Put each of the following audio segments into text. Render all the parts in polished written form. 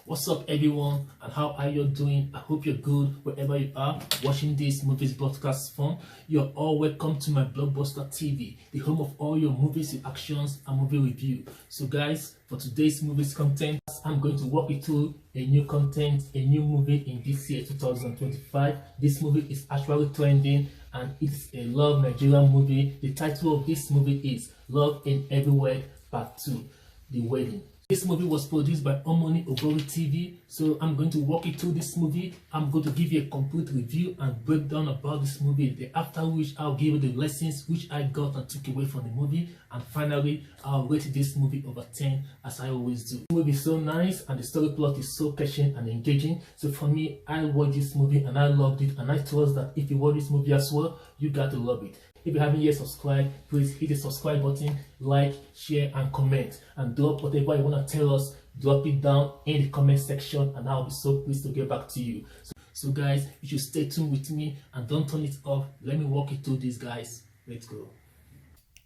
What's up, everyone, and how are you doing? I hope you're good wherever you are watching this movies broadcast from. You're all welcome to my Blockbuster TV, the home of all your movies, reactions, and movie review. So, guys, for today's movies content, I'm going to walk you through a new content, a new movie in this year 2025. This movie is actually trending, and it's a love Nigerian movie. The title of this movie is Love in Everywhere Part 2, The Wedding. This movie was produced by Omoni Ogori TV, so I'm going to walk you through this movie. I'm going to give you a complete review and breakdown about this movie. After which, I'll give you the lessons which I got and took away from the movie. And finally, I'll rate this movie over 10 as I always do. The movie is so nice and the story plot is so catching and engaging. So for me, I watched this movie and I loved it. And I trust that if you watch this movie as well, you got to love it. If you haven't yet subscribed, please hit the subscribe button, like, share, and comment. And drop whatever you want to tell us, drop it down in the comment section, and I'll be so pleased to get back to you. So guys, you should stay tuned with me and don't turn it off. Let me walk you through this, guys. Let's go.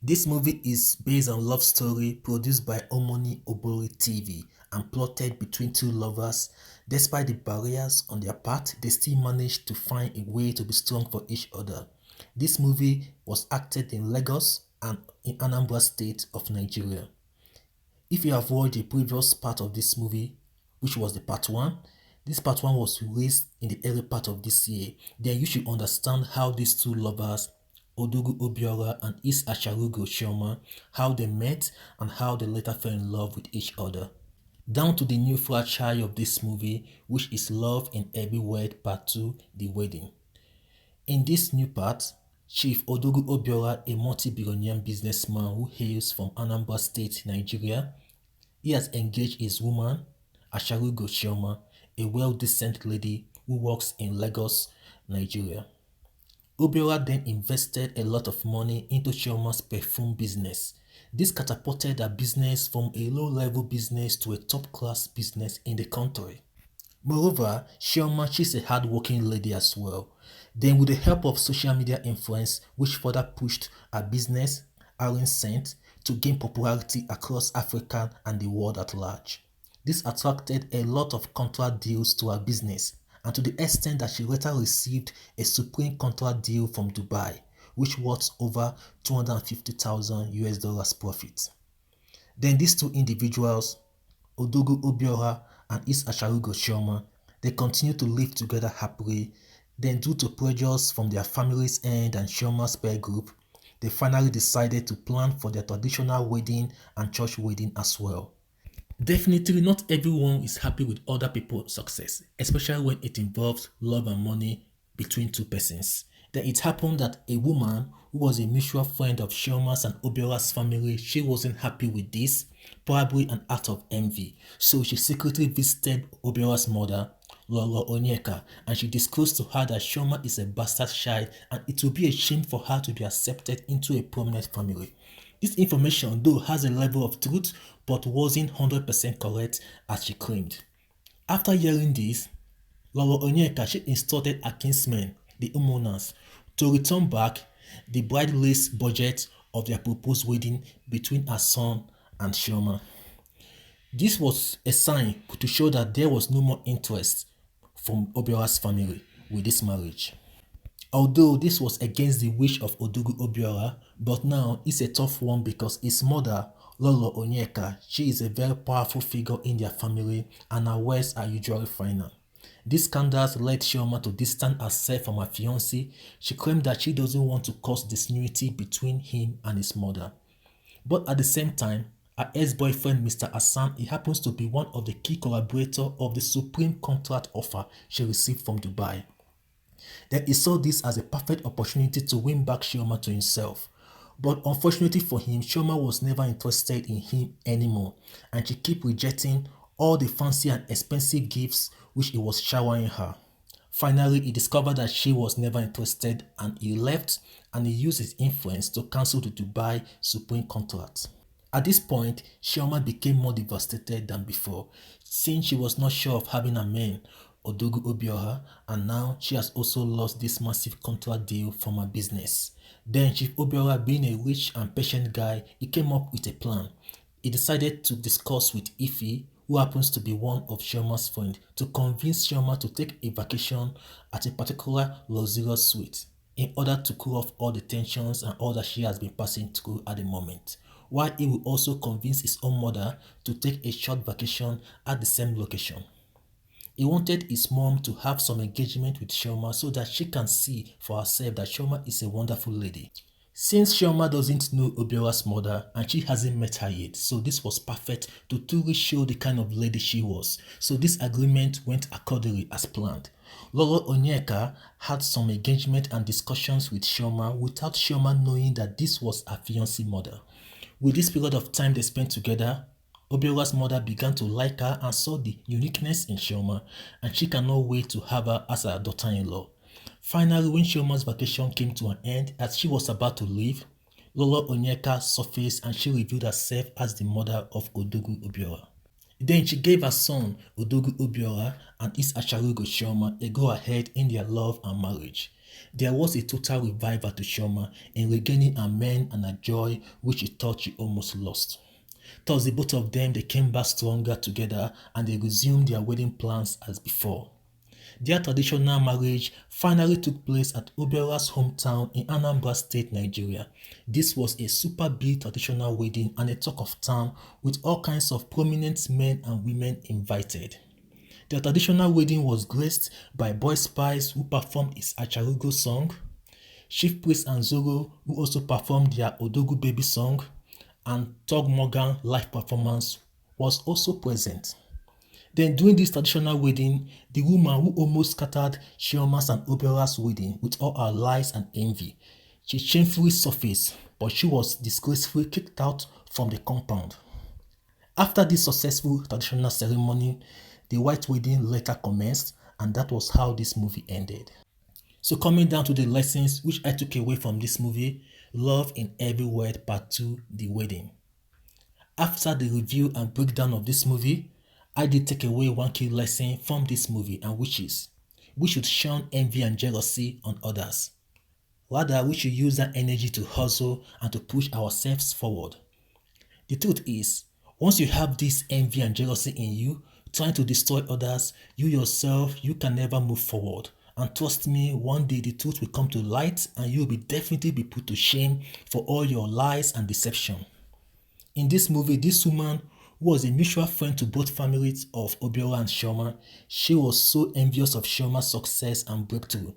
This movie is based on a love story produced by Omoni Ogori TV and plotted between two lovers. Despite the barriers on their part, they still managed to find a way to be strong for each other. This movie was acted in Lagos and in Anambra State of Nigeria. If you have watched the previous part of this movie, which was the part 1, this part 1 was released in the early part of this year, then you should understand how these two lovers, Odugu Obiora and Is Asharugo Chioma, how they met and how they later fell in love with each other. Down to the new franchise of this movie, which is Love in Every Word Part 2, The Wedding. In this new part, Chief Odugu Obiora, a multi-billionaire businessman who hails from Anambra State, Nigeria, he has engaged his woman, Asharugo Chioma, a well-decent lady who works in Lagos, Nigeria. Obiora then invested a lot of money into Chioma's perfume business. This catapulted her business from a low-level business to a top-class business in the country. Moreover, Chioma, she's a hard-working lady as well. Then with the help of social media influence, which further pushed her business, Aaron Saint, to gain popularity across Africa and the world at large. This attracted a lot of contract deals to her business, and to the extent that she later received a supreme contract deal from Dubai, which worth over $250,000 profit. Then these two individuals, Odugu Obiora and Is Asharugo Chioma, they continue to live together happily. Then due to pressures from their family's end and Chioma's peer group, they finally decided to plan for their traditional wedding and church wedding as well. Definitely not everyone is happy with other people's success, especially when it involves love and money between two persons. Then it happened that a woman who was a mutual friend of Chioma's and Obiora's family, she wasn't happy with this, probably an act of envy. So she secretly visited Obiora's mother, Lolo Onyeka, and she disclosed to her that Chioma is a bastard child and it will be a shame for her to be accepted into a prominent family. This information, though, has a level of truth but wasn't 100% correct as she claimed. After hearing this, Lolo Onyeka, she instructed her kinsmen, the homeowners, to return back the bride list budget of their proposed wedding between her son and Chioma. This was a sign to show that there was no more interest from Obiora's family with this marriage. Although this was against the wish of Odugu Obiora, but now it's a tough one because his mother, Lolo Onyeka, she is a very powerful figure in their family and her words are usually final. These scandals led Chioma to distance herself from her fiancé. She claimed that she doesn't want to cause disunion between him and his mother. But at the same time, her ex-boyfriend Mr. Hassan, he happens to be one of the key collaborators of the supreme contract offer she received from Dubai. Then he saw this as a perfect opportunity to win back Chioma to himself. But unfortunately for him, Chioma was never interested in him anymore, and she kept rejecting all the fancy and expensive gifts which he was showering her. Finally, he discovered that she was never interested and he left, and he used his influence to cancel the Dubai supreme contract. At this point, Chioma became more devastated than before, since she was not sure of having a man, Odugu Obiora, and now she has also lost this massive contract deal from her business. Then Chief Obiora, being a rich and patient guy, he came up with a plan. He decided to discuss with Ife, who happens to be one of Shioma's friends, to convince Shioma to take a vacation at a particular luxurious suite in order to cool off all the tensions and all that she has been passing through at the moment. While he will also convince his own mother to take a short vacation at the same location. He wanted his mom to have some engagement with Shioma so that she can see for herself that Shioma is a wonderful lady. Since Shioma doesn't know Obiора's mother and she hasn't met her yet, so this was perfect to truly show the kind of lady she was. So this agreement went accordingly as planned. Lolo Onyeka had some engagement and discussions with Shioma without Shioma knowing that this was her fiancé mother. With this period of time they spent together, Obiора's mother began to like her and saw the uniqueness in Shioma, and she cannot wait to have her as her daughter-in-law. Finally, when Shioma's vacation came to an end, as she was about to leave, Lolo Onyeka surfaced and she revealed herself as the mother of Odogwu Obiora. Then she gave her son, Odogwu Obiora, and his Acharugo Shioma a go-ahead in their love and marriage. There was a total revival to Shioma in regaining her men and her joy which she thought she almost lost. Thus the both of them they came back stronger together and they resumed their wedding plans as before. Their traditional marriage finally took place at Obiora's hometown in Anambra State, Nigeria. This was a super big traditional wedding and a talk of town with all kinds of prominent men and women invited. The traditional wedding was graced by Boy Spice who performed his Acharugo song, Chief Priest and Zoro who also performed their Odogwu Baby song, and Tug Morgan live performance was also present. Then during this traditional wedding, the woman who almost scattered Shioma's and Obiora's wedding with all her lies and envy, she shamefully surfaced, but she was disgracefully kicked out from the compound. After this successful traditional ceremony, the white wedding later commenced, and that was how this movie ended. So coming down to the lessons which I took away from this movie, Love in Every Word Part 2, The Wedding. After the review and breakdown of this movie, I did take away one key lesson from this movie, and which is, we should shun envy and jealousy on others. Rather, we should use that energy to hustle and to push ourselves forward. The truth is, once you have this envy and jealousy in you, trying to destroy others, you yourself, you can never move forward. And trust me, one day the truth will come to light and you will definitely be put to shame for all your lies and deception. In this movie, this woman, who was a mutual friend to both families of Obiora and Shioma, she was so envious of Shioma's success and breakthrough,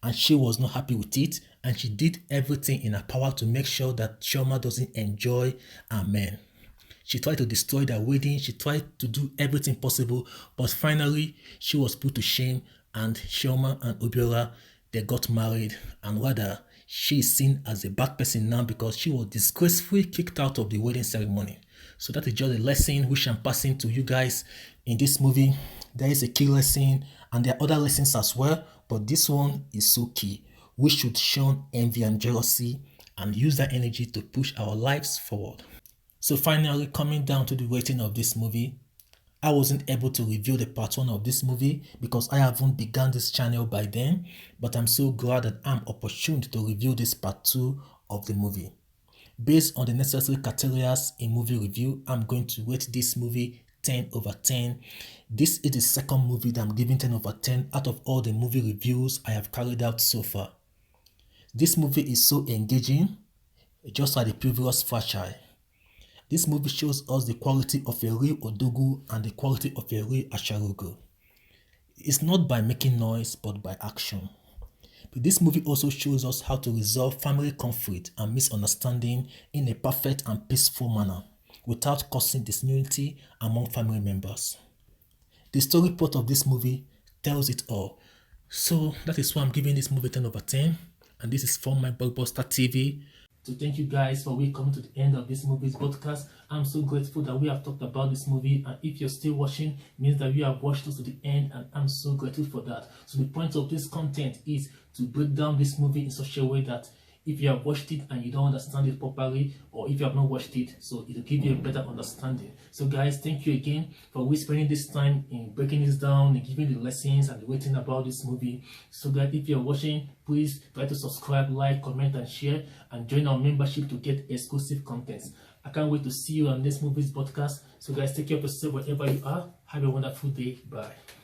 and she was not happy with it, and she did everything in her power to make sure that Shioma doesn't enjoy her men. She tried to destroy their wedding, she tried to do everything possible, but finally she was put to shame, and Shioma and Obiora, they got married, and rather she is seen as a bad person now because she was disgracefully kicked out of the wedding ceremony. So that is just a lesson which I'm passing to you guys in this movie. There is a key lesson and there are other lessons as well, but this one is so key. We should shun envy and jealousy and use that energy to push our lives forward. So finally, coming down to the rating of this movie, I wasn't able to review the part 1 of this movie because I haven't begun this channel by then, but I'm so glad that I'm opportune to review this part 2 of the movie. Based on the necessary criteria in movie review, I'm going to rate this movie 10 over 10. This is the second movie that I'm giving 10 over 10 out of all the movie reviews I have carried out so far. This movie is so engaging, just like the previous franchise. This movie shows us the quality of a real Odogwu and the quality of a real Acharugo. It's not by making noise, but by action. But this movie also shows us how to resolve family conflict and misunderstanding in a perfect and peaceful manner without causing disunity among family members. The story plot of this movie tells it all. So that is why I'm giving this movie 10 over 10, and this is from my Blockbuster TV. So thank you guys for coming to the end of this movie's podcast. I'm so grateful that we have talked about this movie, and if you're still watching, means that you have watched us to the end, and I'm so grateful for that. So the point of this content is to break down this movie in such a way that if you have watched it and you don't understand it properly, or if you have not watched it, so it will give you a better understanding. So guys, thank you again for spending this time in breaking this down and giving the lessons and the rating about this movie. So that if you're watching, please try to subscribe, like, comment and share, and join our membership to get exclusive contents. I can't wait to see you on this movies podcast. So guys, take care of yourself wherever you are. Have a wonderful day. Bye.